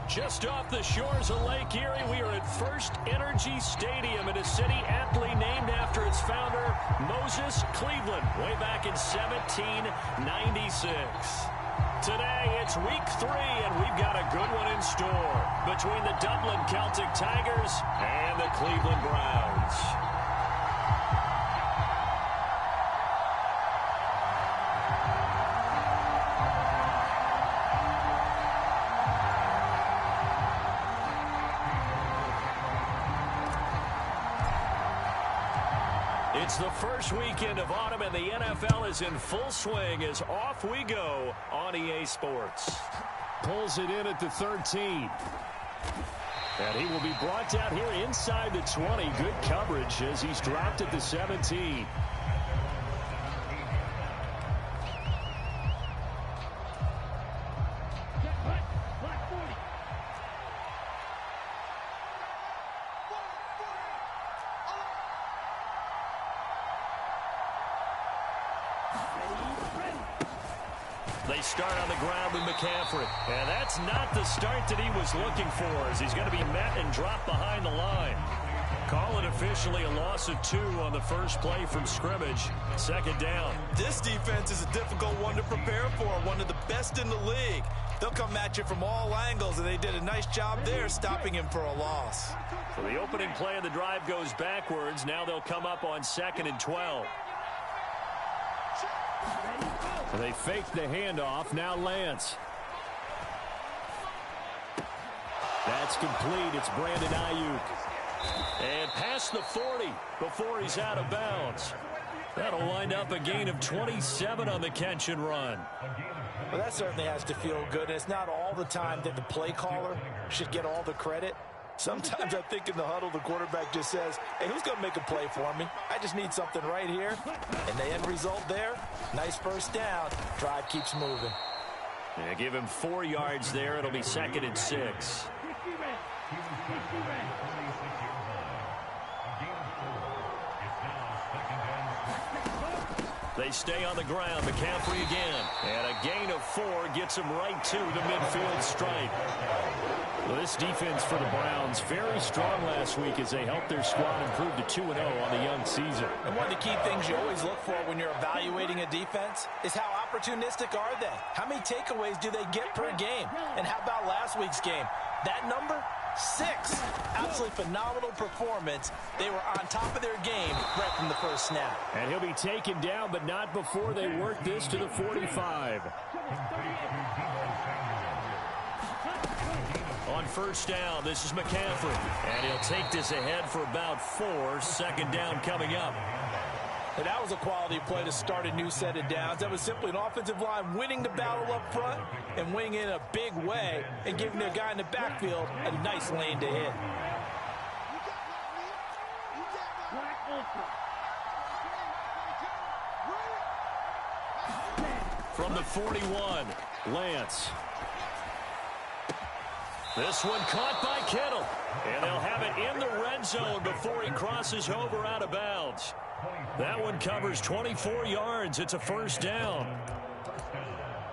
Just off the shores of Lake Erie, we are at First Energy Stadium in a city aptly named after its founder, Moses Cleveland, way back in 1796. Today, it's week 3, and we've got a good one in store between the Dublin Celtic Tigers and the Cleveland Browns. It's the first weekend of autumn, and the NFL is in full swing as off we go on EA Sports. Pulls it in at the 13. And he will be brought down here inside the 20. Good coverage as he's dropped at the 17. They start on the ground with McCaffrey. And that's not the start that he was looking for, as he's going to be met and dropped behind the line. Call it officially a loss of 2 on the first play from scrimmage. Second down. This defense is a difficult one to prepare for, one of the best in the league. They'll come at you from all angles, and they did a nice job there stopping him for a loss. So the opening play of the drive goes backwards. Now they'll come up on 2nd and 12. They fake the handoff. Now Lance. That's complete. It's Brandon Ayuk. And past the 40 before he's out of bounds. That'll wind up a gain of 27 on the catch and run. Well, that certainly has to feel good. It's not all the time that the play caller should get all the credit. Sometimes I think in the huddle, the quarterback just says, hey, who's going to make a play for me? I just need something right here. And the end result there, nice first down. Drive keeps moving. Yeah, give him 4 yards there. It'll be 2nd and 6. They stay on the ground. McCaffrey again. And a gain of 4 gets him right to the midfield stripe. Well, this defense for the Browns, very strong last week as they helped their squad improve to 2-0 on the young season. And one of the key things you always look for when you're evaluating a defense is how opportunistic are they? How many takeaways do they get per game? And how about last week's game? That number? 6. Absolutely phenomenal performance. They were on top of their game right from the first snap. And he'll be taken down, but not before they work this to the 45. On first down, this is McCaffrey. And he'll take this ahead for about 4. 2nd down coming up. And that was a quality play to start a new set of downs. That was simply an offensive line winning the battle up front and winning in a big way and giving their guy in the backfield a nice lane to hit. From the 41, Lance. This one caught by Kittle. And they'll have it in the red zone before he crosses over out of bounds. That one covers 24 yards. It's a first down.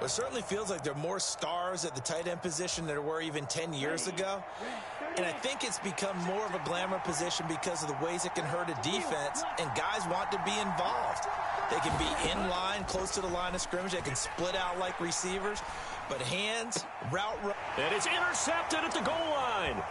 It certainly feels like there are more stars at the tight end position than there were even 10 years ago. And I think it's become more of a glamour position because of the ways it can hurt a defense, and guys want to be involved. They can be in line, close to the line of scrimmage. They can split out like receivers. But hands, route. And it's intercepted at the goal line.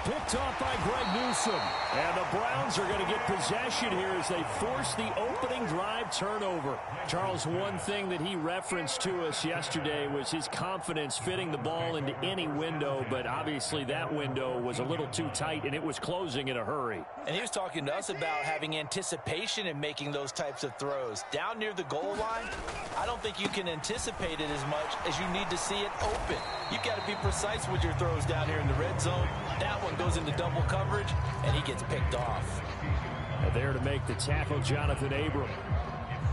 Picked off by Greg Newsome. And the Browns are going to get possession here as they force the opening drive turnover. Charles, one thing that he referenced to us yesterday was his confidence fitting the ball into any window, but obviously that window was a little too tight and it was closing in a hurry. And he was talking to us about having anticipation in making those types of throws. Down near the goal line, I don't think you can anticipate it as much as you need to see it open. You've got to be precise with your throws down here in the red zone. That one goes into double coverage, and he gets picked off. There to make the tackle, Jonathan Abram.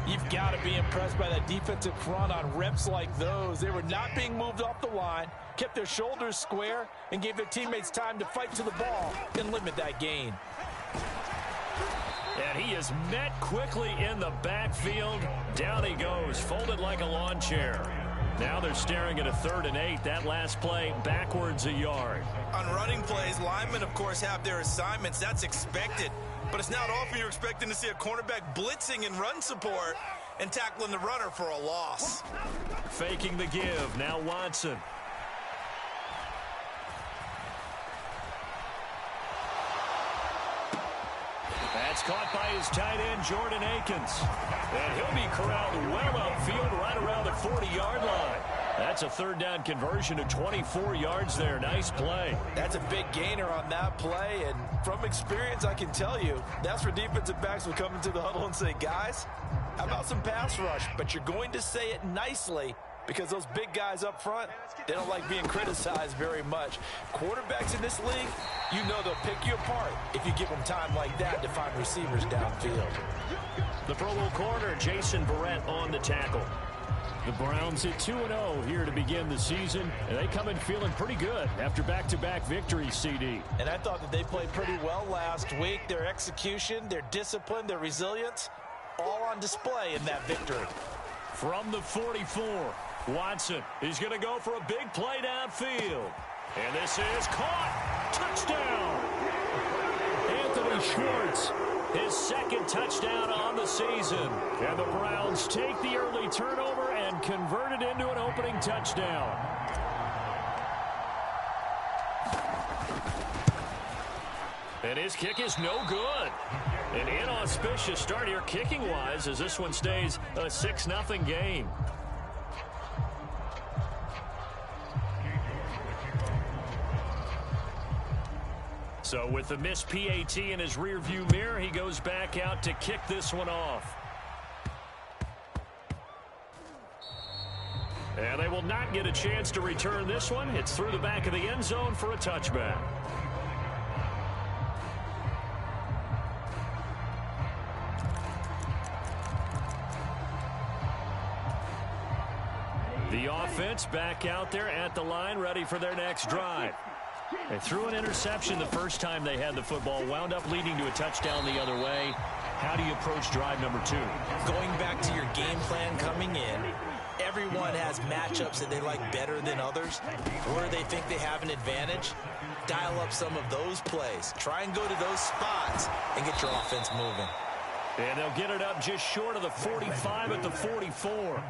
You've got to be impressed by that defensive front on reps like those. They were not being moved off the line, kept their shoulders square, and gave their teammates time to fight to the ball and limit that gain. And he is met quickly in the backfield. Down he goes, folded like a lawn chair. Now they're staring at a 3rd and 8. That last play backwards a yard. On running plays, linemen, of course, have their assignments. That's expected. But it's not often you're expecting to see a cornerback blitzing in run support and tackling the runner for a loss. Faking the give. Now Watson. That's caught by his tight end, Jordan Akins. And he'll be corralled well upfield right around the 40-yard line. That's a 3rd down conversion of 24 yards there. Nice play. That's a big gainer on that play, and from experience, I can tell you, that's where defensive backs will come into the huddle and say, guys, how about some pass rush? But you're going to say it nicely because those big guys up front, they don't like being criticized very much. Quarterbacks in this league, you know they'll pick you apart if you give them time like that to find receivers downfield. The Pro Bowl corner, Jason Barrett, on the tackle. The Browns at 2-0 here to begin the season, and they come in feeling pretty good after back-to-back victories, CD. And I thought that they played pretty well last week. Their execution, their discipline, their resilience, all on display in that victory. From the 44, Watson is going to go for a big play downfield. And this is caught. Touchdown. Anthony Schwartz, his 2nd touchdown on the season. And the Browns take the early turnover and convert it into an opening touchdown. And his kick is no good. An inauspicious start here kicking-wise as this one stays a 6-0 game. So with the missed PAT in his rearview mirror, he goes back out to kick this one off. And they will not get a chance to return this one. It's through the back of the end zone for a touchback. The offense back out there at the line, ready for their next drive. They threw an interception the first time they had the football, wound up leading to a touchdown the other way. How do you approach drive number 2? Going back to your game plan coming in, everyone has matchups that they like better than others, or they think they have an advantage. Dial up some of those plays. Try and go to those spots and get your offense moving. And they'll get it up just short of the 45 at the 44.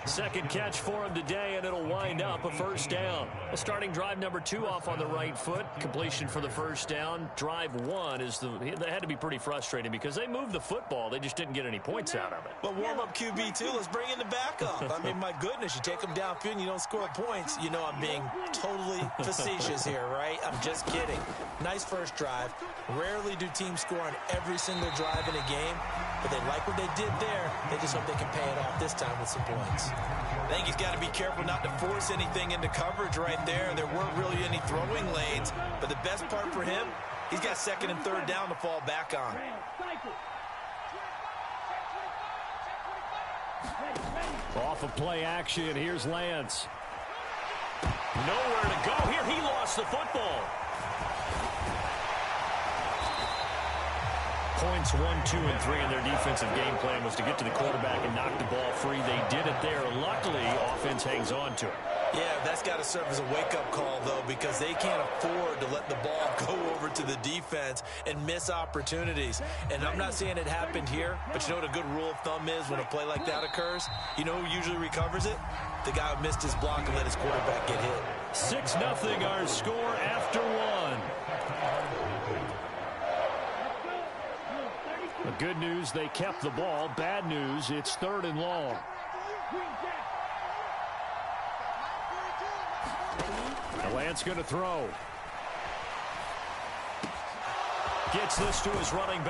Second catch for him today, and it'll wind up a 1st down. Well, starting drive number 2 off on the right foot. Completion for the 1st down. Drive 1 is they had to be pretty frustrating because they moved the football. They just didn't get any points out of it. But warm-up QB2, let's bring in the backup. I mean, my goodness, you take them downfield and you don't score points. You know I'm being totally facetious here, right? I'm just kidding. Nice first drive. Rarely do teams score on every single drive in a game, but they like what they did there. They just hope they can pay it off this time with some points. I think he's got to be careful not to force anything into coverage right there. There weren't really any throwing lanes, but the best part for him, he's got 2nd and 3rd down to fall back on. Off of play action, here's Lance. Nowhere to go here. He lost the football. Points 1, 2, and 3 in their defensive game plan was to get to the quarterback and knock the ball free. They did it there. Luckily, offense hangs on to it. Yeah, that's got to serve as a wake-up call, though, because they can't afford to let the ball go over to the defense and miss opportunities. And I'm not saying it happened here, but you know what a good rule of thumb is when a play like that occurs? You know who usually recovers it? The guy who missed his block and let his quarterback get hit. 6-0 our score after 1. The good news, they kept the ball. Bad news, it's 3rd and long. Lance going to throw. Gets this to his running back.